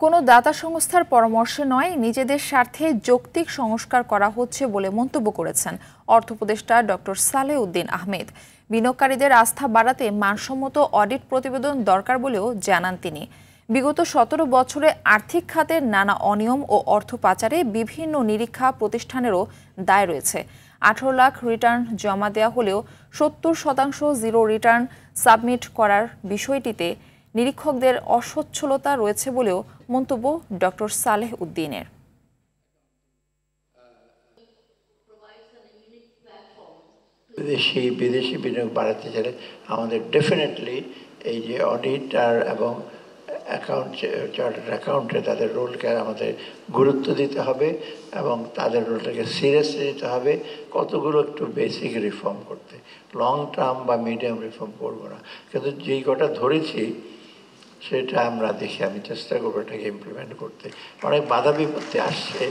কোনো দাতা সংস্থার পরামর্শে নয়, নিজেদের স্বার্থে যৌক্তিক সংস্কার করা হচ্ছে বলে মন্তব্য করেছেন অর্থ উপদেষ্টা ডক্টর সালেহ উদ্দিন আহমেদ। বিনিয়োগকারীদের আস্থা বাড়াতে মানসম্মত অডিট প্রতিবেদন দরকার বলেও জানান তিনি। বিগত ১৭ বছরে আর্থিক খাতের নানা অনিয়ম ও অর্থ পাচারে বিভিন্ন নিরীক্ষা প্রতিষ্ঠানেরও দায় রয়েছে। ১৮ লাখ রিটার্ন জমা দেওয়া হলেও ৭০% জিরো রিটার্ন সাবমিট করার বিষয়টিতে নিরীক্ষকদের অসচ্ছলতা রয়েছে বলেও মন্তব্য ডক্টর সালেহ উদ্দিনের। বিদেশি বিনিয়োগ বাড়াতে চাইলে আমাদের ডেফিনেটলি এই যে অডিটার এবং চার্টার্ড অ্যাকাউন্টে তাদের রোলকে আমাদের গুরুত্ব দিতে হবে এবং তাদের রোলটাকে সিরিয়াসলি নিতে হবে। কতগুলো একটু বেসিক রিফর্ম করতে, লং টার্ম বা মিডিয়াম রিফর্ম করবো না, কিন্তু যেই কটা ধরেছি সেটা আমরা দেখি, আমি চেষ্টা করবো এটাকে ইমপ্লিমেন্ট করতে। অনেক বাধা বিপত্তি আসছে,